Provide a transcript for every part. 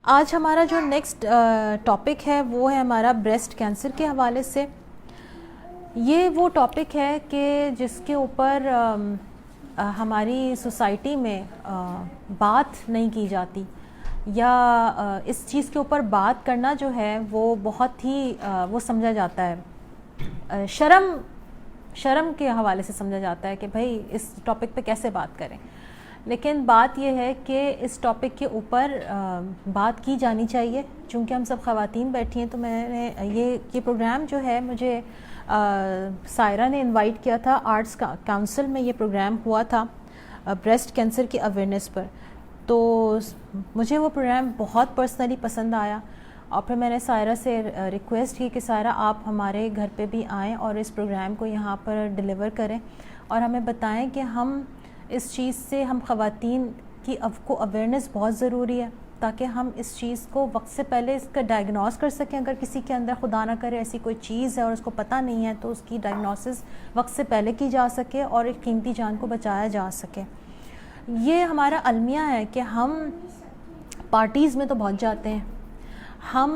آج ہمارا جو نیکسٹ ٹاپک ہے وہ ہے ہمارا بریسٹ کینسر کے حوالے سے. یہ وہ ٹاپک ہے کہ جس کے اوپر ہماری سوسائٹی میں بات نہیں کی جاتی، یا اس چیز کے اوپر بات کرنا جو ہے وہ بہت ہی وہ سمجھا جاتا ہے شرم کے حوالے سے سمجھا جاتا ہے کہ بھائی اس ٹاپک پہ کیسے بات کریں. لیکن بات یہ ہے کہ اس ٹاپک کے اوپر بات کی جانی چاہیے. چونکہ ہم سب خواتین بیٹھی ہیں تو میں نے یہ پروگرام جو ہے مجھے سائرہ نے انوائٹ کیا تھا. آرٹس کاؤنسل میں یہ پروگرام ہوا تھا بریسٹ کینسر کی اویئرنیس پر. تو مجھے وہ پروگرام بہت پرسنلی پسند آیا، اور پھر میں نے سائرہ سے ریکویسٹ کی کہ سائرہ آپ ہمارے گھر پہ بھی آئیں اور اس پروگرام کو یہاں پر ڈیلیور کریں اور ہمیں بتائیں کہ ہم اس چیز سے، ہم خواتین کی کو اویئرنیس بہت ضروری ہے تاکہ ہم اس چیز کو وقت سے پہلے اس کا ڈائگنوز کر سکیں. اگر کسی کے اندر خدا نہ کرے ایسی کوئی چیز ہے اور اس کو پتہ نہیں ہے تو اس کی ڈائگنوسس وقت سے پہلے کی جا سکے اور ایک قیمتی جان کو بچایا جا سکے. یہ ہمارا المیہ ہے کہ ہم پارٹیز میں تو بہت جاتے ہیں، ہم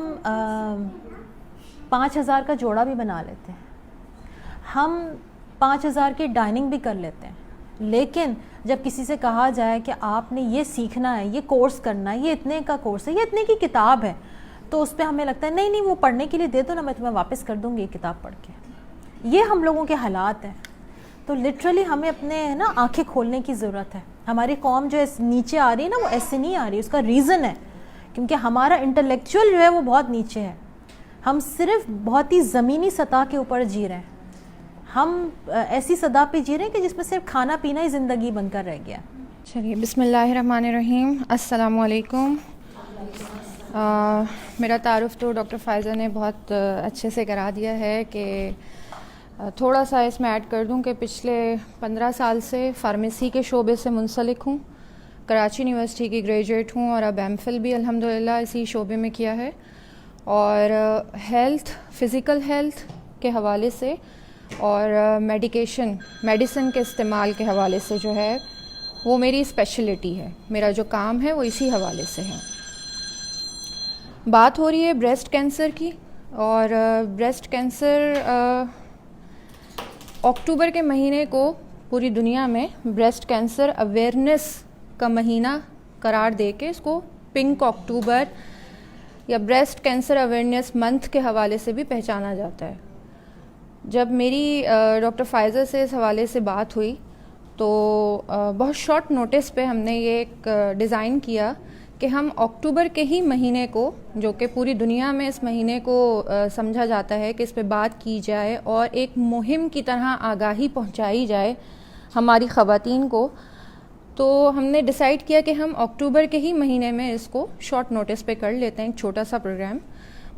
5,000 کا جوڑا بھی بنا لیتے ہیں، ہم 5,000 کی ڈائننگ بھی کر لیتے ہیں. لیکن جب کسی سے کہا جائے کہ آپ نے یہ سیکھنا ہے، یہ کورس کرنا ہے، یہ اتنے کا کورس ہے، یہ اتنے کی کتاب ہے، تو اس پہ ہمیں لگتا ہے نہیں وہ پڑھنے کے لیے دے دو نا، میں تمہیں واپس کر دوں گی یہ کتاب پڑھ کے. یہ ہم لوگوں کے حالات ہیں. تو لٹرلی ہمیں اپنے آنکھیں کھولنے کی ضرورت ہے. ہماری قوم جو نیچے آ رہی ہے نا، وہ ایسے نہیں آ رہی. اس کا ریزن ہے کیونکہ ہمارا انٹلیکچوئل جو ہے وہ بہت نیچے ہے. ہم صرف بہت ہی زمینی سطح کے اوپر جی رہے ہیں. ہم ایسی سطح پہ جی رہے ہیں کہ جس میں صرف کھانا پینا ہی زندگی بن کر رہ گیا. چلیے، بسم اللہ الرحمن الرحیم. السلام علیکم. میرا تعارف تو ڈاکٹر فائزہ نے بہت اچھے سے کرا دیا ہے کہ تھوڑا سا اس میں ایڈ کر دوں کہ پچھلے 15 سال سے فارمیسی کے شعبے سے منسلک ہوں. کراچی یونیورسٹی کی گریجویٹ ہوں اور اب ایم فل بھی الحمدللہ اسی شعبے میں کیا ہے. اور فزیکل ہیلتھ کے حوالے سے اور میڈیسن کے استعمال کے حوالے سے جو ہے وہ میری اسپیشلٹی ہے. میرا جو کام ہے وہ اسی حوالے سے ہے. بات ہو رہی ہے بریسٹ کینسر کی، اور بریسٹ کینسر اکتوبر کے مہینے کو پوری دنیا میں بریسٹ کینسر اویئرنیس کا مہینہ قرار دے کے اس کو پنک اکتوبر یا بریسٹ کینسر اویئرنیس منتھ کے حوالے سے بھی پہچانا جاتا ہے. جب میری ڈاکٹر فائزہ سے اس حوالے سے بات ہوئی تو بہت شارٹ نوٹس پہ ہم نے یہ ایک ڈیزائن کیا کہ ہم اکتوبر کے ہی مہینے کو، جو کہ پوری دنیا میں اس مہینے کو سمجھا جاتا ہے کہ اس پہ بات کی جائے اور ایک مہم کی طرح آگاہی پہنچائی جائے ہماری خواتین کو، تو ہم نے ڈیسائیڈ کیا کہ ہم اکتوبر کے ہی مہینے میں اس کو شارٹ نوٹس پہ کر لیتے ہیں، ایک چھوٹا سا پروگرام.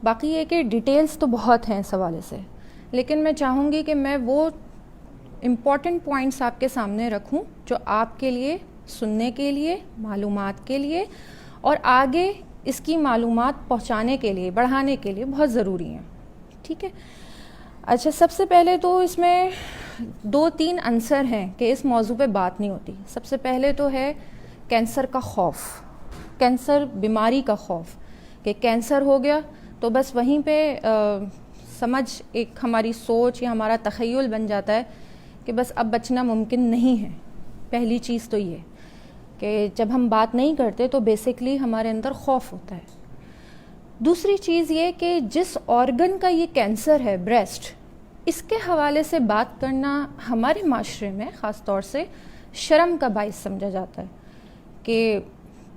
باقی یہ کہ ڈیٹیلز تو بہت ہیں اس حوالے سے، لیکن میں چاہوں گی کہ میں وہ امپورٹنٹ پوائنٹس آپ کے سامنے رکھوں جو آپ کے لیے سننے کے لیے، معلومات کے لیے اور آگے اس کی معلومات پہنچانے کے لیے، بڑھانے کے لیے بہت ضروری ہیں. ٹھیک ہے. اچھا، سب سے پہلے تو اس میں 2-3 عنصر ہیں کہ اس موضوع پہ بات نہیں ہوتی. سب سے پہلے تو ہے کینسر کا خوف، کینسر بیماری کا خوف کہ کینسر ہو گیا تو بس وہیں پہ سمجھ ایک ہماری سوچ یا ہمارا تخیل بن جاتا ہے کہ بس اب بچنا ممکن نہیں ہے. پہلی چیز تو یہ کہ جب ہم بات نہیں کرتے تو بیسکلی ہمارے اندر خوف ہوتا ہے. دوسری چیز یہ کہ جس آرگن کا یہ کینسر ہے، بریسٹ، اس کے حوالے سے بات کرنا ہمارے معاشرے میں خاص طور سے شرم کا باعث سمجھا جاتا ہے کہ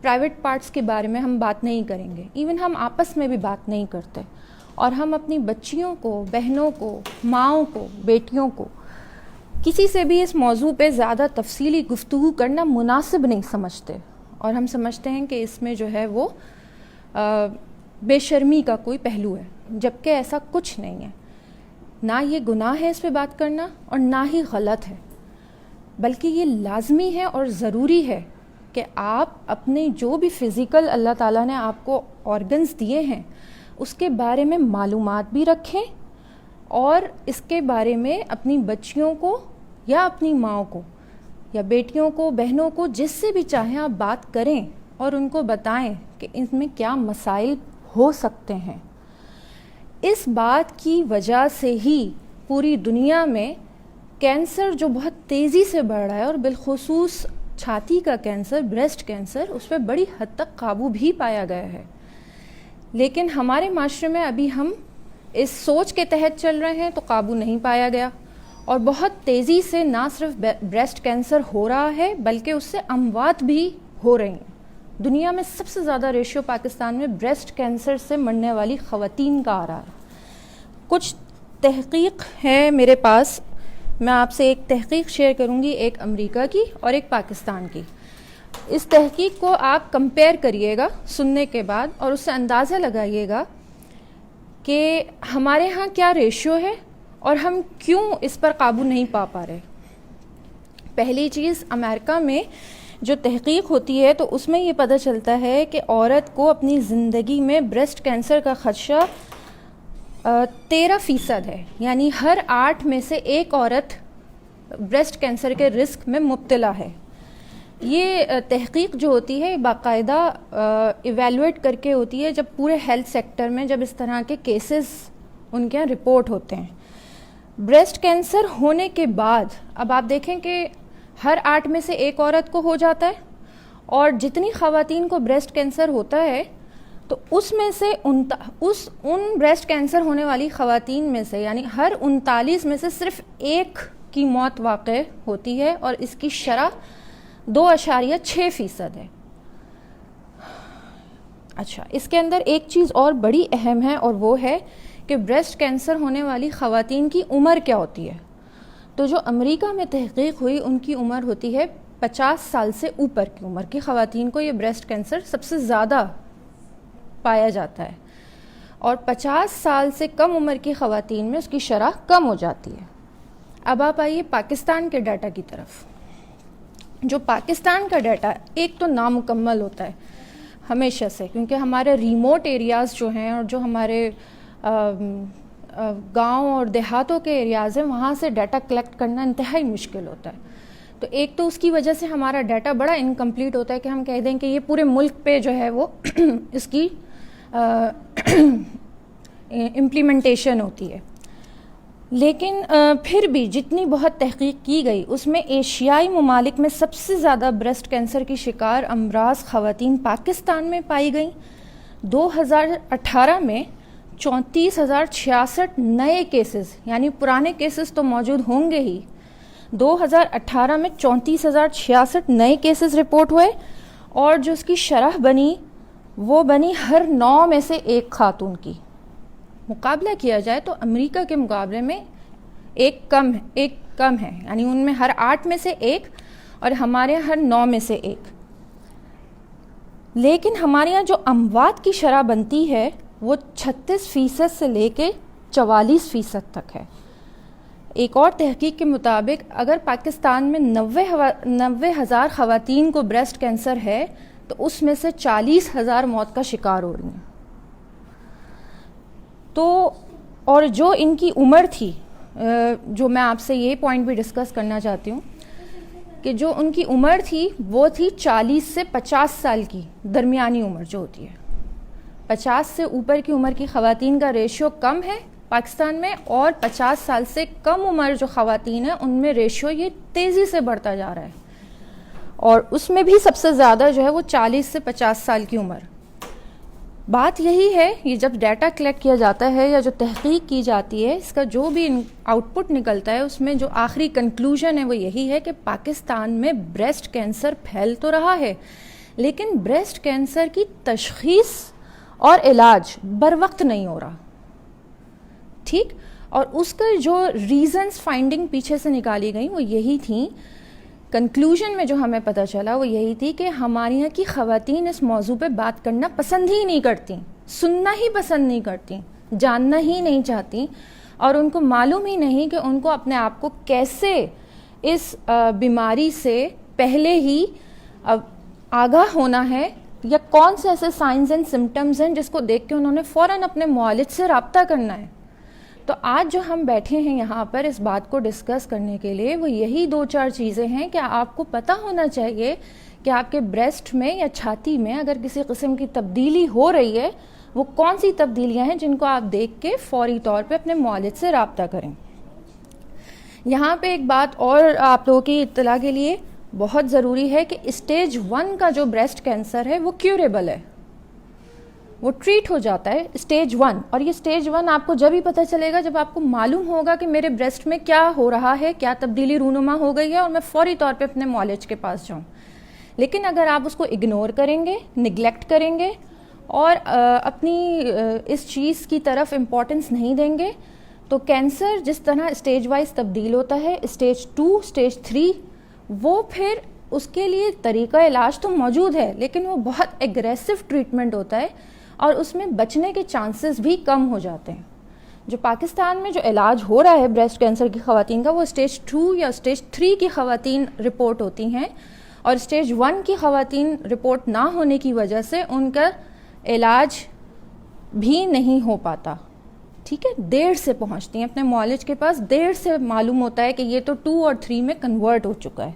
پرائیویٹ پارٹس کے بارے میں ہم بات نہیں کریں گے. ایون ہم آپس میں بھی بات نہیں کرتے، اور ہم اپنی بچیوں کو، بہنوں کو، ماؤں کو، بیٹیوں کو کسی سے بھی اس موضوع پہ زیادہ تفصیلی گفتگو کرنا مناسب نہیں سمجھتے، اور ہم سمجھتے ہیں کہ اس میں جو ہے وہ بے شرمی کا کوئی پہلو ہے، جبکہ ایسا کچھ نہیں ہے. نہ یہ گناہ ہے اس پہ بات کرنا اور نہ ہی غلط ہے، بلکہ یہ لازمی ہے اور ضروری ہے کہ آپ اپنے جو بھی فزیکل اللہ تعالیٰ نے آپ کو آرگنز دیے ہیں اس کے بارے میں معلومات بھی رکھیں، اور اس کے بارے میں اپنی بچیوں کو یا اپنی ماں کو یا بیٹیوں کو، بہنوں کو، جس سے بھی چاہیں آپ بات کریں اور ان کو بتائیں کہ اس میں کیا مسائل ہو سکتے ہیں. اس بات کی وجہ سے ہی پوری دنیا میں کینسر جو بہت تیزی سے بڑھ رہا ہے، اور بالخصوص چھاتی کا کینسر، بریسٹ کینسر، اس پہ بڑی حد تک قابو بھی پایا گیا ہے. لیکن ہمارے معاشرے میں ابھی ہم اس سوچ کے تحت چل رہے ہیں تو قابو نہیں پایا گیا، اور بہت تیزی سے نہ صرف بریسٹ کینسر ہو رہا ہے بلکہ اس سے اموات بھی ہو رہی ہیں. دنیا میں سب سے زیادہ ریشیو پاکستان میں بریسٹ کینسر سے مرنے والی خواتین کا آ رہا ہے. کچھ تحقیق ہے میرے پاس، میں آپ سے ایک تحقیق شیئر کروں گی، ایک امریکہ کی اور ایک پاکستان کی. اس تحقیق کو آپ کمپیئر کریے گا سننے کے بعد، اور اس سے اندازہ لگائیے گا کہ ہمارے ہاں کیا ریشیو ہے اور ہم کیوں اس پر قابو نہیں پا رہے. پہلی چیز، امریکہ میں جو تحقیق ہوتی ہے تو اس میں یہ پتہ چلتا ہے کہ عورت کو اپنی زندگی میں بریسٹ کینسر کا خدشہ 13% ہے، یعنی ہر 8 میں سے ایک عورت بریسٹ کینسر کے رسک میں مبتلا ہے. یہ تحقیق جو ہوتی ہے باقاعدہ ایویلویٹ کر کے ہوتی ہے، جب پورے ہیلتھ سیکٹر میں جب اس طرح کے کیسز ان کے یہاں رپورٹ ہوتے ہیں. بریسٹ کینسر ہونے کے بعد اب آپ دیکھیں کہ ہر 8 میں سے ایک عورت کو ہو جاتا ہے، اور جتنی خواتین کو بریسٹ کینسر ہوتا ہے تو اس میں سے ان بریسٹ کینسر ہونے والی خواتین میں سے، یعنی ہر 39 میں سے صرف ایک کی موت واقع ہوتی ہے، اور اس کی شرح 2.6% ہے. اچھا، اس کے اندر ایک چیز اور بڑی اہم ہے، اور وہ ہے کہ بریسٹ کینسر ہونے والی خواتین کی عمر کیا ہوتی ہے. تو جو امریکہ میں تحقیق ہوئی ان کی عمر ہوتی ہے 50 سال سے اوپر کی عمر کی خواتین کو یہ بریسٹ کینسر سب سے زیادہ پایا جاتا ہے، اور 50 سال سے کم عمر کی خواتین میں اس کی شرح کم ہو جاتی ہے. اب آپ آئیے پاکستان کے ڈیٹا کی طرف. جو پاکستان کا ڈیٹا ایک تو نامکمل ہوتا ہے ہمیشہ سے، کیونکہ ہمارے ریموٹ ایریاز جو ہیں اور جو ہمارے گاؤں اور دیہاتوں کے ایریاز ہیں وہاں سے ڈیٹا کلیکٹ کرنا انتہائی مشکل ہوتا ہے. تو ایک تو اس کی وجہ سے ہمارا ڈیٹا بڑا انکمپلیٹ ہوتا ہے کہ ہم کہہ دیں کہ یہ پورے ملک پہ جو ہے وہ اس کی امپلیمنٹیشن ہوتی ہے. لیکن پھر بھی جتنی بہت تحقیق کی گئی اس میں ایشیائی ممالک میں سب سے زیادہ بریسٹ کینسر کی شکار امراض خواتین پاکستان میں پائی گئیں. 2018 میں 34,066 نئے کیسز، یعنی پرانے کیسز تو موجود ہوں گے ہی، 2018 میں 34,066 نئے کیسز رپورٹ ہوئے، اور جو اس کی شرح بنی وہ بنی ہر 9 میں سے ایک خاتون کی. مقابلہ کیا جائے تو امریکہ کے مقابلے میں ایک کم ہے، یعنی ان میں ہر 8 میں سے ایک اور ہمارے ہر 9 میں سے ایک. لیکن ہمارے یہاں جو اموات کی شرح بنتی ہے وہ 36% سے لے کے 44% تک ہے. ایک اور تحقیق کے مطابق اگر پاکستان میں 90,000 خواتین کو بریسٹ کینسر ہے تو اس میں سے 40,000 موت کا شکار ہو رہی ہیں. تو اور جو ان کی عمر تھی، جو میں آپ سے یہ پوائنٹ بھی ڈسکس کرنا چاہتی ہوں کہ جو ان کی عمر تھی وہ تھی 40 سے 50 سال کی درمیانی عمر جو ہوتی ہے. 50 سے اوپر کی عمر کی خواتین کا ریشیو کم ہے پاکستان میں، اور 50 سال سے کم عمر جو خواتین ہیں ان میں ریشیو یہ تیزی سے بڑھتا جا رہا ہے، اور اس میں بھی سب سے زیادہ جو ہے وہ 40 سے 50 سال کی عمر. بات یہی ہے، یہ جب ڈیٹا کلیکٹ کیا جاتا ہے یا جو تحقیق کی جاتی ہے اس کا جو بھی آؤٹ پٹ نکلتا ہے اس میں جو آخری کنکلوژن ہے وہ یہی ہے کہ پاکستان میں بریسٹ کینسر پھیل تو رہا ہے لیکن بریسٹ کینسر کی تشخیص اور علاج بر وقت نہیں ہو رہا. ٹھیک، اور اس کا جو ریزنز فائنڈنگ پیچھے سے نکالی گئی وہ یہی تھیں. کنکلوژن میں جو ہمیں پتہ چلا وہ یہی تھی کہ ہمارے یہاں کی خواتین اس موضوع پہ بات کرنا پسند ہی نہیں کرتی، سننا ہی پسند نہیں کرتی، جاننا ہی نہیں چاہتی، اور ان کو معلوم ہی نہیں کہ ان کو اپنے آپ کو کیسے اس بیماری سے پہلے ہی آگاہ ہونا ہے، یا کون سے ایسے سائنز اینڈ سمٹمز ہیں جس کو دیکھ کے انہوں نے فوراً اپنے معالج سے رابطہ کرنا ہے. تو آج جو ہم بیٹھے ہیں یہاں پر اس بات کو ڈسکس کرنے کے لیے وہ یہی 2-4 چیزیں ہیں کہ آپ کو پتہ ہونا چاہیے کہ آپ کے بریسٹ میں یا چھاتی میں اگر کسی قسم کی تبدیلی ہو رہی ہے وہ کون سی تبدیلیاں ہیں جن کو آپ دیکھ کے فوری طور پہ اپنے معالج سے رابطہ کریں. یہاں پہ ایک بات اور آپ لوگوں کی اطلاع کے لیے بہت ضروری ہے کہ اسٹیج 1 کا جو بریسٹ کینسر ہے وہ کیوریبل ہے, وہ ٹریٹ ہو جاتا ہے اسٹیج 1. اور یہ اسٹیج 1 آپ کو جب ہی پتہ چلے گا جب آپ کو معلوم ہوگا کہ میرے بریسٹ میں کیا ہو رہا ہے, کیا تبدیلی رونما ہو گئی ہے اور میں فوری طور پہ اپنے معالج کے پاس جاؤں. لیکن اگر آپ اس کو اگنور کریں گے, نگلیکٹ کریں گے اور اپنی اس چیز کی طرف امپورٹنس نہیں دیں گے تو کینسر جس طرح اسٹیج وائز تبدیل ہوتا ہے, اسٹیج 2, اسٹیج 3, وہ پھر اس کے لیے طریقہ علاج تو موجود ہے لیکن وہ بہت ایگریسو ٹریٹمنٹ ہوتا ہے اور اس میں بچنے کے چانسز بھی کم ہو جاتے ہیں. جو پاکستان میں جو علاج ہو رہا ہے بریسٹ کینسر کی خواتین کا وہ اسٹیج 2 یا اسٹیج 3 کی خواتین رپورٹ ہوتی ہیں اور اسٹیج 1 کی خواتین رپورٹ نہ ہونے کی وجہ سے ان کا علاج بھی نہیں ہو پاتا. ٹھیک ہے, دیر سے پہنچتی ہیں اپنے معالج کے پاس, دیر سے معلوم ہوتا ہے کہ یہ تو 2 اور 3 میں کنورٹ ہو چکا ہے.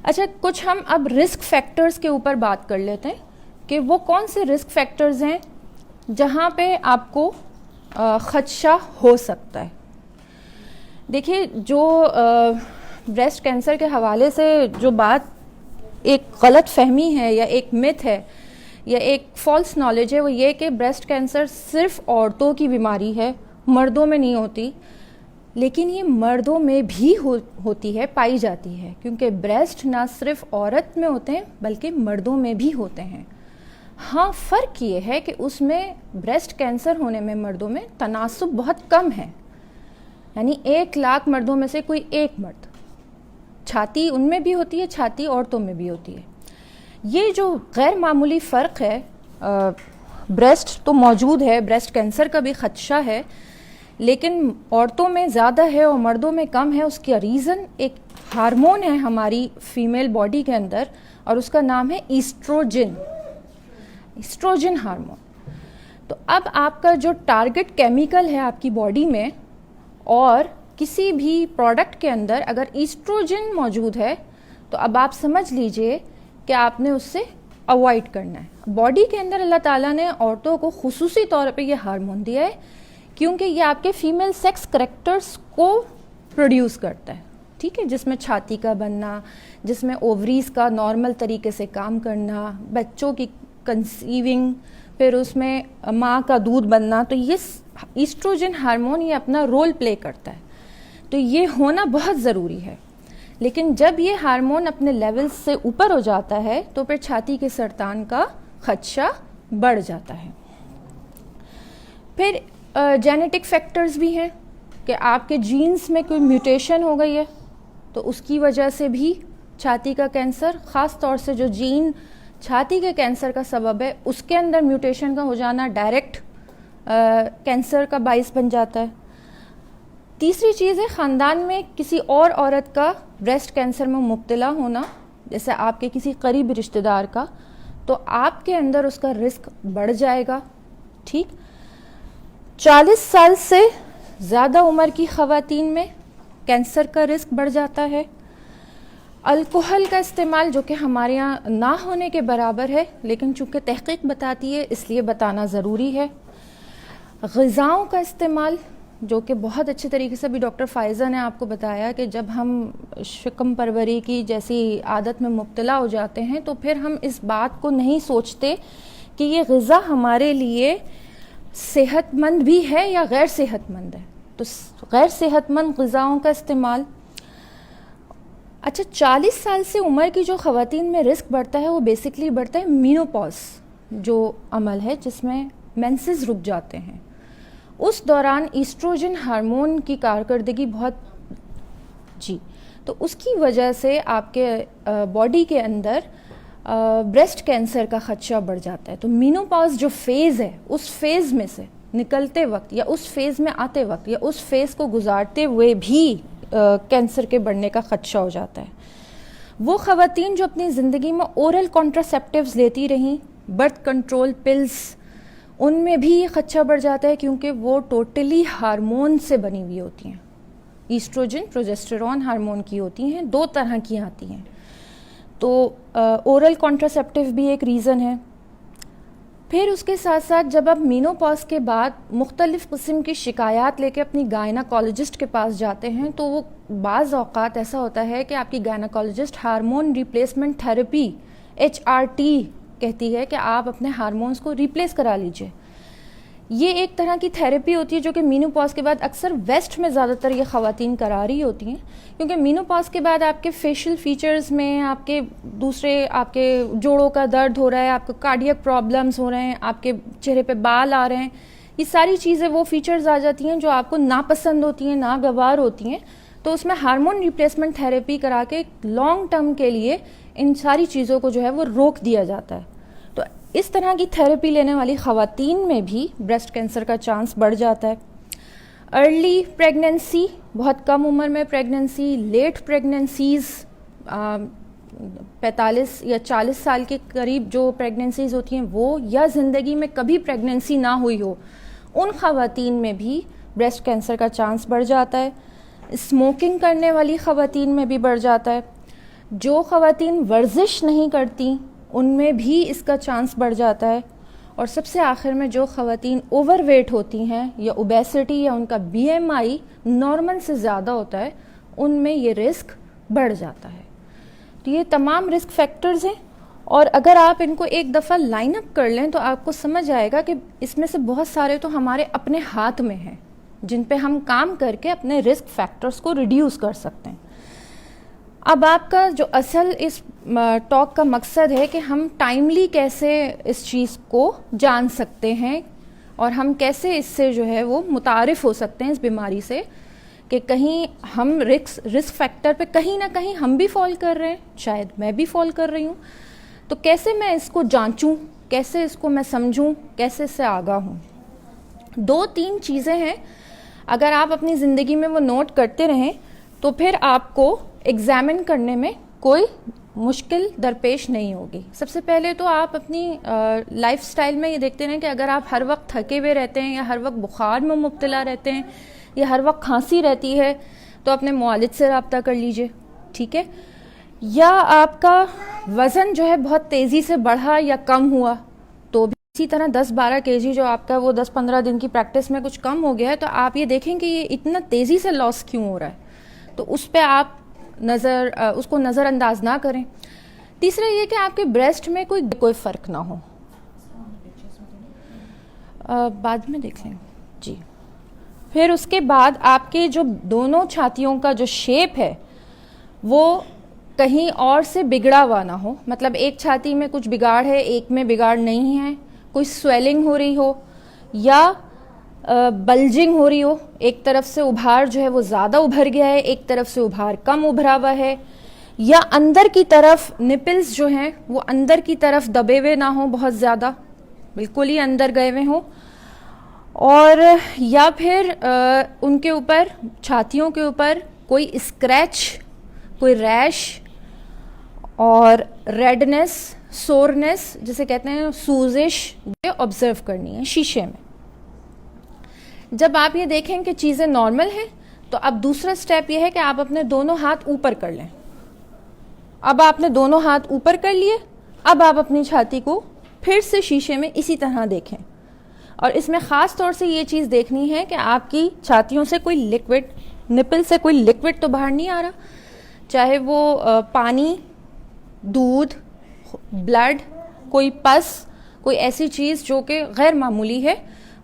اچھا, کچھ ہم اب رسک فیکٹرز کے اوپر بات کر لیتے ہیں کہ وہ کون سے رسک فیکٹرز ہیں جہاں پہ آپ کو خدشہ ہو سکتا ہے. دیکھیے, جو بریسٹ کینسر کے حوالے سے جو بات ایک غلط فہمی ہے یا ایک مت ہے یا ایک فالس نالج ہے وہ یہ کہ بریسٹ کینسر صرف عورتوں کی بیماری ہے, مردوں میں نہیں ہوتی. لیکن یہ مردوں میں بھی ہوتی ہے, پائی جاتی ہے, کیونکہ بریسٹ نہ صرف عورت میں ہوتے ہیں بلکہ مردوں میں بھی ہوتے ہیں. ہاں, فرق یہ ہے کہ اس میں بریسٹ کینسر ہونے میں مردوں میں تناسب بہت کم ہے, یعنی 1 لاکھ مردوں میں سے کوئی 1 مرد. چھاتی ان میں بھی ہوتی ہے, چھاتی عورتوں میں بھی ہوتی ہے. یہ جو غیر معمولی فرق ہے, بریسٹ تو موجود ہے, بریسٹ کینسر کا بھی خدشہ ہے لیکن عورتوں میں زیادہ ہے اور مردوں میں کم ہے. اس کا ریزن ایک ہارمون ہے ہماری فیمیل باڈی کے اندر اور اس کا نام ہے ایسٹروجن, ایسٹروجن ہارمون. تو اب آپ کا جو ٹارگٹ کیمیکل ہے آپ کی باڈی میں اور کسی بھی پروڈکٹ کے اندر اگر ایسٹروجن موجود ہے تو اب آپ سمجھ لیجئے کہ آپ نے اس سے اوائڈ کرنا ہے. باڈی کے اندر اللہ تعالیٰ نے عورتوں کو خصوصی طور پہ یہ ہارمون دیا ہے کیونکہ یہ آپ کے فیمیل سیکس کریکٹرز کو پروڈیوس کرتا ہے. ٹھیک ہے, جس میں چھاتی کا بننا, جس میں اووریز کا نارمل طریقے سے کام کرنا, بچوں کی کنسیونگ, پھر اس میں ماں کا دودھ بننا. تو یہ ایسٹروجن ہارمون یہ اپنا رول پلے کرتا ہے, تو یہ ہونا بہت ضروری ہے. لیکن جب یہ ہارمون اپنے لیول سے اوپر ہو جاتا ہے تو پھر چھاتی کے سرطان کا خدشہ بڑھ جاتا ہے. پھر جینیٹک فیکٹرز بھی ہیں کہ آپ کے جینز میں کوئی میوٹیشن ہو گئی ہے تو اس کی وجہ سے بھی چھاتی کا کینسر, خاص طور سے جو جین چھاتی کے کینسر کا سبب ہے اس کے اندر میوٹیشن کا ہو جانا ڈائریکٹ کینسر کا باعث بن جاتا ہے. تیسری چیز ہے خاندان میں کسی اور عورت کا بریسٹ کینسر میں مبتلا ہونا, جیسے آپ کے کسی قریبی رشتہ دار کا, تو آپ کے اندر اس کا رسک بڑھ جائے گا. ٹھیک, 40 سال سے زیادہ عمر کی خواتین میں کینسر کا رسک بڑھ جاتا ہے. الکوہل کا استعمال جو کہ ہمارے یہاں نہ ہونے کے برابر ہے لیکن چونکہ تحقیق بتاتی ہے اس لیے بتانا ضروری ہے. غذاؤں کا استعمال جو کہ بہت اچھے طریقے سے بھی ڈاکٹر فائزہ نے آپ کو بتایا کہ جب ہم شکم پروری کی جیسی عادت میں مبتلا ہو جاتے ہیں تو پھر ہم اس بات کو نہیں سوچتے کہ یہ غذا ہمارے لیے صحت مند بھی ہے یا غیر صحت مند ہے. تو غیر صحت مند غذاؤں کا استعمال. اچھا, 40 سال سے عمر کی جو خواتین میں رسک بڑھتا ہے وہ بیسکلی بڑھتا ہے مینوپاز جو عمل ہے جس میں مینسز رک جاتے ہیں. اس دوران ایسٹروجن ہارمون کی کارکردگی بہت تو اس کی وجہ سے آپ کے باڈی کے اندر بریسٹ کینسر کا خدشہ بڑھ جاتا ہے. تو مینوپاز جو فیز ہے اس فیز میں سے نکلتے وقت یا اس فیز میں آتے وقت یا اس فیز کو گزارتے ہوئے بھی کینسر کے بڑھنے کا خدشہ ہو جاتا ہے. وہ خواتین جو اپنی زندگی میں اورل کانٹراسیپٹیوز لیتی رہیں, برتھ کنٹرول پلز, ان میں بھی یہ خدشہ بڑھ جاتا ہے کیونکہ وہ ٹوٹلی ہارمون سے بنی ہوئی ہوتی ہیں. ایسٹروجن پروجسٹرون ہارمون کی ہوتی ہیں, 2 طرح کی آتی ہیں. تو اورل کانٹراسیپٹیو بھی ایک ریزن ہے. پھر اس کے ساتھ ساتھ جب آپ مینوپاز کے بعد مختلف قسم کی شکایات لے کے اپنی گائناکالوجسٹ کے پاس جاتے ہیں تو وہ بعض اوقات ایسا ہوتا ہے کہ آپ کی gynaecologist hormone replacement therapy HRT کہتی ہے کہ آپ اپنے ہارمونز کو ریپلیس کرا لیجئے. یہ ایک طرح کی تھراپی ہوتی ہے جو کہ مینوپاز کے بعد اکثر ویسٹ میں زیادہ تر یہ خواتین کرا رہی ہوتی ہیں, کیونکہ مینوپاز کے بعد آپ کے فیشل فیچرز میں آپ کے آپ کے جوڑوں کا درد ہو رہا ہے, آپ کو کارڈیک پرابلمز ہو رہے ہیں, آپ کے چہرے پہ بال آ رہے ہیں, یہ ساری چیزیں وہ فیچرز آ جاتی ہیں جو آپ کو ناپسند ہوتی ہیں, ناگوار ہوتی ہیں. تو اس میں ہارمون ریپلیسمنٹ تھراپی کرا کے لانگ ٹرم کے لیے ان ساری چیزوں کو جو ہے وہ روک دیا جاتا ہے. تو اس طرح کی تھراپی لینے والی خواتین میں بھی بریسٹ کینسر کا چانس بڑھ جاتا ہے. ارلی پریگننسی, بہت کم عمر میں پریگننسی, لیٹ پریگننسیز 45 یا 40 سال کے قریب جو پریگننسیز ہوتی ہیں وہ, یا زندگی میں کبھی پریگننسی نہ ہوئی ہو, ان خواتین میں بھی بریسٹ کینسر کا چانس بڑھ جاتا ہے. اسموکنگ کرنے والی خواتین میں بھی بڑھ جاتا ہے. جو خواتین ورزش نہیں کرتی ان میں بھی اس کا چانس بڑھ جاتا ہے. اور سب سے آخر میں جو خواتین اوور ویٹ ہوتی ہیں یا اوبیسٹی یا ان کا BMI نارمل سے زیادہ ہوتا ہے, ان میں یہ رسک بڑھ جاتا ہے. تو یہ تمام رسک فیکٹرز ہیں, اور اگر آپ ان کو ایک دفعہ لائن اپ کر لیں تو آپ کو سمجھ آئے گا کہ اس میں سے بہت سارے تو ہمارے اپنے ہاتھ میں ہیں جن پہ ہم کام کر کے اپنے رسک فیکٹرز کو ریڈیوس کر سکتے ہیں. اب آپ کا جو اصل اس ٹاک کا مقصد ہے کہ ہم ٹائملی کیسے اس چیز کو جان سکتے ہیں اور ہم کیسے اس سے جو ہے وہ متعارف ہو سکتے ہیں اس بیماری سے, کہ کہیں ہم رسک فیکٹر پہ کہیں نہ کہیں ہم بھی فال کر رہے ہیں, شاید میں بھی فال کر رہی ہوں. تو کیسے میں اس کو جانچوں, کیسے اس کو میں سمجھوں, کیسے اس سے آگاہ ہوں. 2-3 چیزیں ہیں, اگر آپ اپنی زندگی میں وہ نوٹ کرتے رہیں تو پھر آپ کو ایگزامن کرنے میں کوئی مشکل درپیش نہیں ہوگی. سب سے پہلے تو آپ اپنی لائف سٹائل میں یہ دیکھتے ہیں کہ اگر آپ ہر وقت تھکے ہوئے رہتے ہیں یا ہر وقت بخار میں مبتلا رہتے ہیں یا ہر وقت کھانسی رہتی ہے تو اپنے معالج سے رابطہ کر لیجئے, ٹھیک ہے. یا آپ کا وزن جو ہے بہت تیزی سے بڑھا یا کم ہوا تو بھی اسی طرح 10-12 kg جو آپ کا وہ 10-15 دن کی پریکٹس میں کچھ کم ہو گیا ہے تو آپ یہ دیکھیں کہ یہ اتنا تیزی سے لاس کیوں ہو رہا ہے, تو اس پہ آپ اس کو نظر انداز نہ کریں. تیسرا یہ کہ آپ کے بریسٹ میں کوئی فرق نہ ہو. بعد میں دیکھ لیں جی. پھر اس کے بعد آپ کے جو دونوں چھاتیوں کا جو شیپ ہے وہ کہیں اور سے بگڑا ہوا نہ ہو, مطلب ایک چھاتی میں کچھ بگاڑ ہے ایک میں بگاڑ نہیں ہے, کوئی سویلنگ ہو رہی ہو یا بلجنگ ہو رہی ہو, ایک طرف سے ابھار جو ہے وہ زیادہ ابھر گیا ہے ایک طرف سے ابھار کم ابھرا ہوا ہے, یا اندر کی طرف نپلز جو ہیں وہ اندر کی طرف دبے ہوئے نہ ہوں, بہت زیادہ بالکل ہی اندر گئے ہوئے ہوں, اور یا پھر ان کے اوپر چھاتیوں کے اوپر کوئی اسکریچ, کوئی ریش اور ریڈنس, سورنس جسے کہتے ہیں سوزش, یہ آبزرو کرنی ہے شیشے میں. جب آپ یہ دیکھیں کہ چیزیں نارمل ہیں تو اب دوسرا سٹیپ یہ ہے کہ آپ اپنے دونوں ہاتھ اوپر کر لیں. اب آپ نے دونوں ہاتھ اوپر کر لیے, اب آپ اپنی چھاتی کو پھر سے شیشے میں اسی طرح دیکھیں, اور اس میں خاص طور سے یہ چیز دیکھنی ہے کہ آپ کی چھاتیوں سے کوئی لکوڈ, نپل سے کوئی لکوڈ تو باہر نہیں آ رہا, چاہے وہ پانی, دودھ, بلڈ, کوئی پس, کوئی ایسی چیز جو کہ غیر معمولی ہے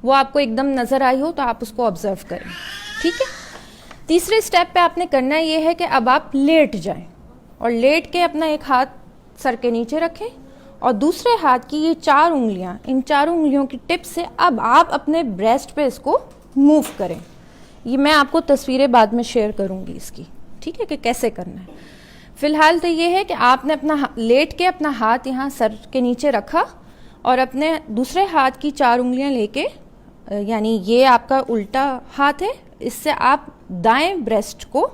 وہ آپ کو ایک دم نظر آئی ہو تو آپ اس کو آبزرو کریں, ٹھیک ہے. تیسرے سٹیپ پہ آپ نے کرنا یہ ہے کہ اب آپ لیٹ جائیں اور لیٹ کے اپنا ایک ہاتھ سر کے نیچے رکھیں اور دوسرے ہاتھ کی یہ 4 انگلیاں, ان 4 انگلیوں کی ٹپ سے اب آپ اپنے بریسٹ پہ اس کو موو کریں. یہ میں آپ کو تصویریں بعد میں شیئر کروں گی اس کی, ٹھیک ہے, کہ کیسے کرنا ہے. فی الحال تو یہ ہے کہ آپ نے اپنا لیٹ کے اپنا ہاتھ یہاں سر کے نیچے رکھا اور اپنے دوسرے ہاتھ کی 4 انگلیاں لے کے, یعنی یہ آپ کا الٹا ہاتھ ہے, اس سے آپ دائیں بریسٹ کو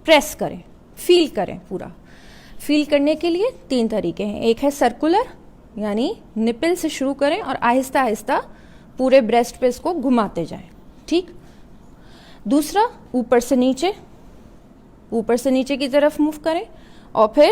پریس کریں, فیل کریں. پورا فیل کرنے کے لیے 3 طریقے ہیں. ایک ہے سرکولر, یعنی نپل سے شروع کریں اور آہستہ آہستہ پورے بریسٹ پہ اس کو گھماتے جائیں, ٹھیک. دوسرا اوپر سے نیچے کی طرف موو کریں اور پھر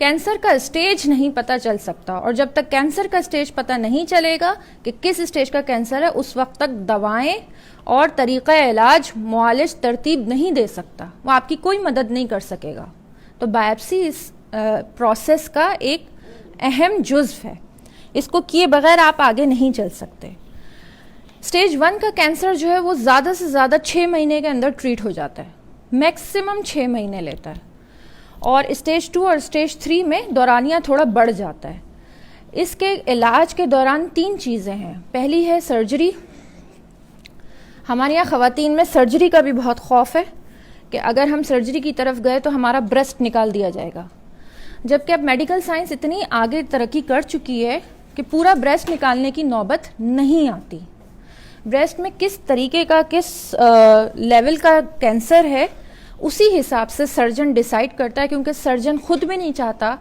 کینسر کا اسٹیج نہیں پتہ چل سکتا، اور جب تک کینسر کا اسٹیج پتہ نہیں چلے گا کہ کس اسٹیج کا کینسر ہے، اس وقت تک دوائیں اور طریقہ علاج معالج ترتیب نہیں دے سکتا، وہ آپ کی کوئی مدد نہیں کر سکے گا. تو بائپسی اس پروسیس کا ایک اہم جزو ہے، اس کو کیے بغیر آپ آگے نہیں چل سکتے. اسٹیج 1 کا کینسر جو ہے وہ زیادہ سے زیادہ 6 مہینے کے اندر ٹریٹ ہو جاتا ہے، میکسیمم 6 مہینے لیتا ہے. اور اسٹیج 2 اور اسٹیج 3 میں دورانیہ تھوڑا بڑھ جاتا ہے. اس کے علاج کے دوران 3 چیزیں ہیں. پہلی ہے سرجری. ہمارے یہاں خواتین میں سرجری کا بھی بہت خوف ہے کہ اگر ہم سرجری کی طرف گئے تو ہمارا بریسٹ نکال دیا جائے گا، جبکہ اب میڈیکل سائنس اتنی آگے ترقی کر چکی ہے کہ پورا بریسٹ نکالنے کی نوبت نہیں آتی. بریسٹ میں کس طریقے کا، کس لیول کا کینسر ہے، اسی حساب سے سرجن ڈیسائیڈ کرتا ہے، کیونکہ سرجن خود بھی نہیں چاہتا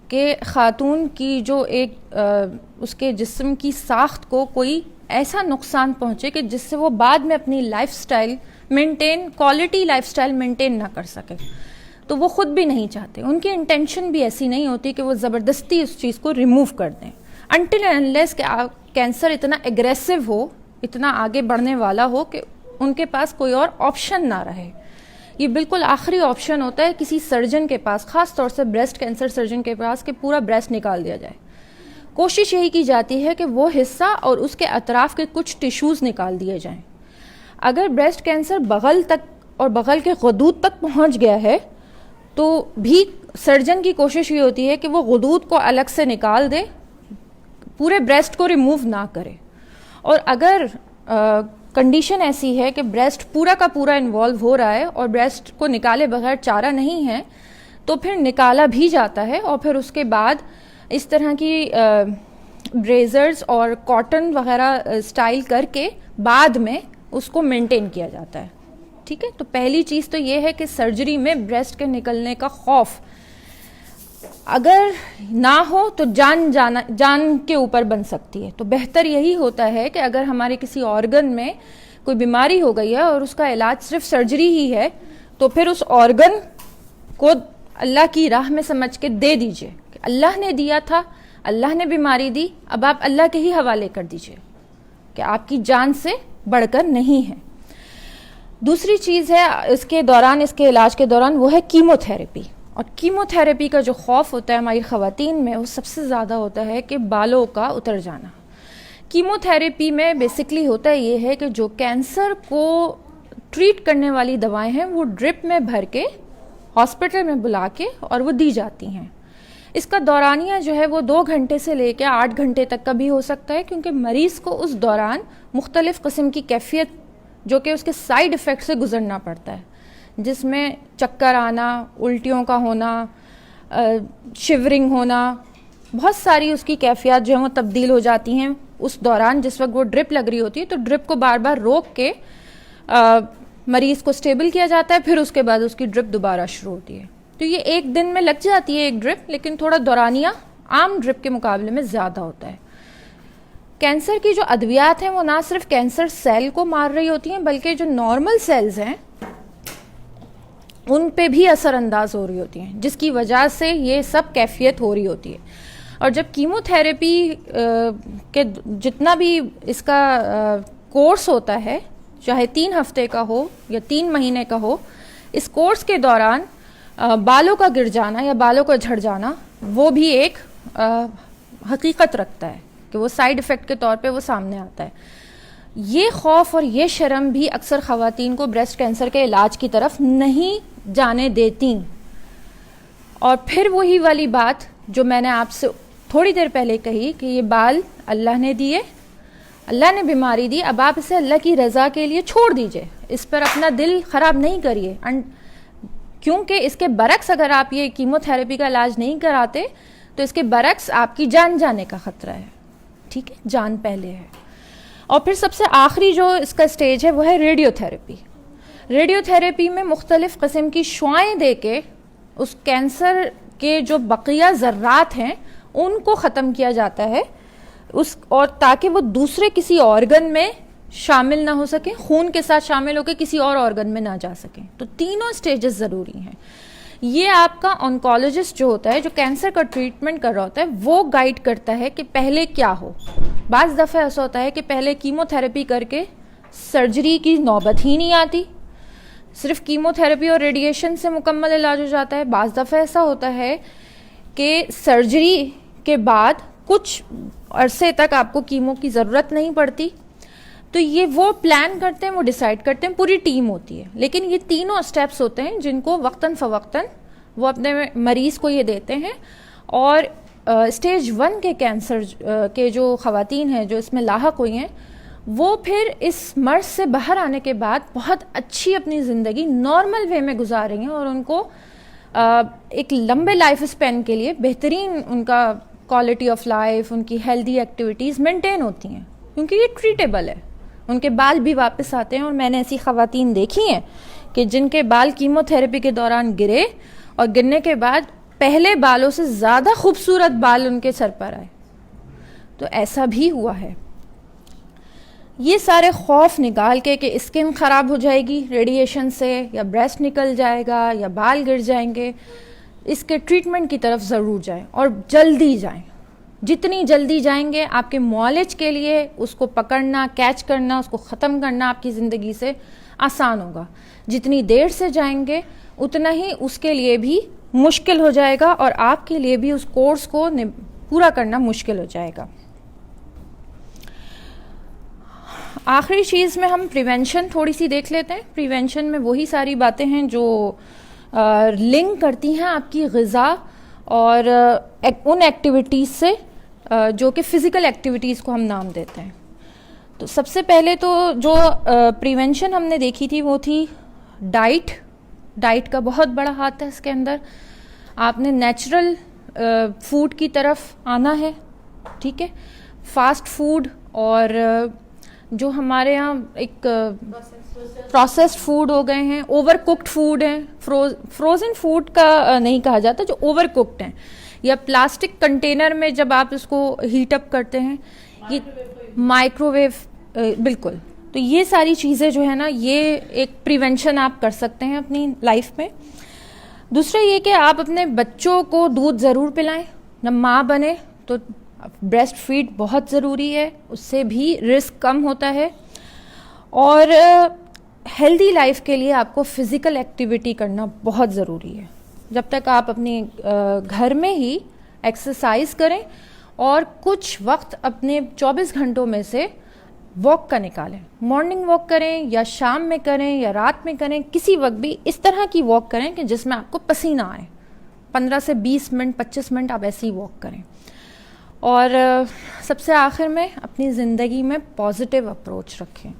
کہ خاتون کی جو ایک اس کے جسم کی ساخت کو کوئی ایسا نقصان پہنچے کہ جس سے وہ بعد میں اپنی life style maintain, quality life style maintain نہ کر سکے. تو وہ خود بھی نہیں چاہتے، ان کی انٹینشن بھی ایسی نہیں ہوتی کہ وہ زبردستی اس چیز کو ریموو کر دیں، انٹل اینڈ انلیس کہ کینسر اتنا ایگریسو ہو، اتنا آگے بڑھنے والا ہو کہ ان کے پاس کوئی اور آپشن نہ رہے. یہ بالکل آخری آپشن ہوتا ہے کسی سرجن کے پاس، خاص طور سے بریسٹ کینسر سرجن کے پاس، کہ پورا بریسٹ نکال دیا جائے. کوشش یہی کی جاتی ہے کہ وہ حصہ اور اس کے اطراف کے کچھ ٹیشوز نکال دیے جائیں. اگر بریسٹ کینسر بغل تک اور بغل کے غدود تک پہنچ گیا ہے تو بھی سرجن کی کوشش یہ ہوتی ہے کہ وہ غدود کو الگ سے نکال دے، پورے بریسٹ کو ریموو نہ کرے. اور اگر کنڈیشن ایسی ہے کہ بریسٹ پورا کا پورا انوالو ہو رہا ہے اور بریسٹ کو نکالے بغیر چارہ نہیں ہے، تو پھر نکالا بھی جاتا ہے، اور پھر اس کے بعد اس طرح کی بریزرز اور کاٹن وغیرہ اسٹائل کر کے بعد میں اس کو مینٹین کیا جاتا ہے. ٹھیک ہے، تو پہلی چیز تو یہ ہے کہ سرجری میں بریسٹ کے نکلنے کا خوف اگر نہ ہو تو جان کے اوپر بن سکتی ہے. تو بہتر یہی ہوتا ہے کہ اگر ہمارے کسی آرگن میں کوئی بیماری ہو گئی ہے اور اس کا علاج صرف سرجری ہی ہے، تو پھر اس آرگن کو اللہ کی راہ میں سمجھ کے دے دیجئے کہ اللہ نے دیا تھا، اللہ نے بیماری دی، اب آپ اللہ کے ہی حوالے کر دیجئے کہ آپ کی جان سے بڑھ کر نہیں ہے. دوسری چیز ہے اس کے دوران، اس کے علاج کے دوران، وہ ہے کیمو تھراپی. اور کیمو تھراپی کا جو خوف ہوتا ہے ہماری خواتین میں، وہ سب سے زیادہ ہوتا ہے کہ بالوں کا اتر جانا. کیمو تھراپی میں بیسکلی ہوتا یہ ہے کہ جو کینسر کو ٹریٹ کرنے والی دوائیں ہیں وہ ڈرپ میں بھر کے ہاسپٹل میں بلا کے اور وہ دی جاتی ہیں. اس کا دورانیہ جو ہے وہ 2 گھنٹے سے لے کے 8 گھنٹے تک کا بھی ہو سکتا ہے، کیونکہ مریض کو اس دوران مختلف قسم کی کیفیت جو کہ اس کے سائیڈ افیکٹ سے گزرنا پڑتا ہے، جس میں چکر آنا، الٹیوں کا ہونا، شیورنگ ہونا، بہت ساری اس کی کیفیات جو ہیں وہ تبدیل ہو جاتی ہیں اس دوران جس وقت وہ ڈرپ لگ رہی ہوتی ہے. تو ڈرپ کو بار بار روک کے مریض کو سٹیبل کیا جاتا ہے، پھر اس کے بعد اس کی ڈرپ دوبارہ شروع ہوتی ہے. تو یہ 1 دن میں لگ جاتی ہے ایک ڈرپ، لیکن تھوڑا دورانیہ عام ڈرپ کے مقابلے میں زیادہ ہوتا ہے. کینسر کی جو ادویات ہیں وہ نہ صرف کینسر سیل کو مار رہی ہوتی ہیں، بلکہ جو نارمل سیلز ہیں ان پہ بھی اثر انداز ہو رہی ہوتی ہیں، جس کی وجہ سے یہ سب کیفیت ہو رہی ہوتی ہے. اور جب کیمو تھراپی کے جتنا بھی اس کا کورس ہوتا ہے، چاہے 3 ہفتے کا ہو یا 3 مہینے کا ہو، اس کورس کے دوران بالوں کا گر جانا یا بالوں کا جھڑ جانا وہ بھی ایک حقیقت رکھتا ہے کہ وہ سائیڈ افیکٹ کے طور پہ وہ سامنے آتا ہے. یہ خوف اور یہ شرم بھی اکثر خواتین کو بریسٹ کینسر کے علاج کی طرف نہیں جانے دیتی. اور پھر وہی والی بات جو میں نے آپ سے تھوڑی دیر پہلے کہی کہ یہ بال اللہ نے دیے، اللہ نے بیماری دی، اب آپ اسے اللہ کی رضا کے لیے چھوڑ دیجئے، اس پر اپنا دل خراب نہیں کریے. کیونکہ اس کے برعکس اگر آپ یہ کیمو تھراپی کا علاج نہیں کراتے تو اس کے برعکس آپ کی جان جانے کا خطرہ ہے. ٹھیک ہے، جان پہلے ہے. اور پھر سب سے آخری جو اس کا سٹیج ہے وہ ہے ریڈیو تھراپی. ریڈیو تھراپی میں مختلف قسم کی شعاعیں دے کے اس کینسر کے جو بقیہ ذرات ہیں ان کو ختم کیا جاتا ہے، اور تاکہ وہ دوسرے کسی آرگن میں شامل نہ ہو سکیں، خون کے ساتھ شامل ہو کے کسی اور آرگن میں نہ جا سکیں. تو تینوں سٹیجز ضروری ہیں. یہ آپ کا آنکولوجسٹ جو ہوتا ہے, جو کینسر کا ٹریٹمنٹ کر رہا ہوتا ہے, وہ گائیڈ کرتا ہے کہ پہلے کیا ہو. بعض دفعہ ایسا ہوتا ہے کہ پہلے کیمو تھراپی کر کے سرجری کی نوبت ہی نہیں آتی, صرف کیمو تھراپی اور ریڈیشن سے مکمل علاج ہو جاتا ہے. بعض دفعہ ایسا ہوتا ہے کہ سرجری کے بعد کچھ عرصے تک آپ کو کیمو کی ضرورت نہیں پڑتی. تو یہ وہ پلان کرتے ہیں, وہ ڈیسائیڈ کرتے ہیں, پوری ٹیم ہوتی ہے. لیکن یہ تینوں اسٹیپس ہوتے ہیں جن کو وقتاً فوقتاً وہ اپنے مریض کو یہ دیتے ہیں. اور اسٹیج 1 کے کینسر کے جو خواتین ہیں جو اس میں لاحق ہوئی ہیں, وہ پھر اس مرض سے باہر آنے کے بعد بہت اچھی اپنی زندگی نارمل وے میں گزار رہی ہیں, اور ان کو ایک لمبے لائف اسپین کے لیے بہترین ان کا کوالٹی آف لائف, ان کی ہیلدی ایکٹیویٹیز مینٹین ہوتی ہیں, کیونکہ یہ ٹریٹیبل ہے. ان کے بال بھی واپس آتے ہیں, اور میں نے ایسی خواتین دیکھی ہیں کہ جن کے بال کیمو تھراپی کے دوران گرے, اور گرنے کے بعد پہلے بالوں سے زیادہ خوبصورت بال ان کے سر پر آئے. تو ایسا بھی ہوا ہے. یہ سارے خوف نکال کے کہ اسکن خراب ہو جائے گی ریڈیشن سے, یا بریسٹ نکل جائے گا, یا بال گر جائیں گے, اس کے ٹریٹمنٹ کی طرف ضرور جائیں, اور جلدی جائیں. جتنی جلدی جائیں گے آپ کے معالج کے لیے اس کو پکڑنا, کیچ کرنا, اس کو ختم کرنا آپ کی زندگی سے آسان ہوگا. جتنی دیر سے جائیں گے اتنا ہی اس کے لیے بھی مشکل ہو جائے گا, اور آپ کے لیے بھی اس کورس کو پورا کرنا مشکل ہو جائے گا. آخری چیز میں ہم پریونشن تھوڑی سی دیکھ لیتے ہیں. پریونشن میں وہی ساری باتیں ہیں جو لنک کرتی ہیں آپ کی غذا اور ان ایکٹیویٹیز سے جو کہ فزیکل ایکٹیویٹیز کو ہم نام دیتے ہیں. تو سب سے پہلے تو جو پریونشن ہم نے دیکھی تھی وہ تھی ڈائٹ کا بہت بڑا ہاتھ ہے اس کے اندر. آپ نے نیچرل فوڈ کی طرف آنا ہے, ٹھیک ہے. فاسٹ فوڈ اور جو ہمارے یہاں ایک پروسیسڈ فوڈ ہو گئے ہیں, اوور کوکڈ فوڈ ہیں, فروزن فوڈ کا نہیں کہا جاتا, جو اوور کوکڈ ہیں, یا پلاسٹک کنٹینر میں جب آپ اس کو ہیٹ اپ کرتے ہیں, یہ مائکرو ویو, بالکل. تو یہ ساری چیزیں جو ہے نا, یہ ایک پریونشن آپ کر سکتے ہیں اپنی لائف میں. دوسرا یہ کہ آپ اپنے بچوں کو دودھ ضرور پلائیں. جب ماں بنے تو بریسٹ فیڈ بہت ضروری ہے, اس سے بھی رسک کم ہوتا ہے. اور ہیلدی لائف کے لیے آپ کو فزیکل ایکٹیویٹی کرنا بہت ضروری ہے. جب تک آپ اپنے گھر میں ہی ایکسرسائز کریں, اور کچھ وقت اپنے 24 گھنٹوں میں سے واک کا نکالیں. مارننگ واک کریں, یا شام میں کریں, یا رات میں کریں, کسی وقت بھی اس طرح کی واک کریں کہ جس میں آپ کو پسینہ آئے. 15 سے 20 منٹ 25 منٹ آپ ایسی واک کریں. اور سب سے آخر میں اپنی زندگی میں پازیٹیو اپروچ رکھیں.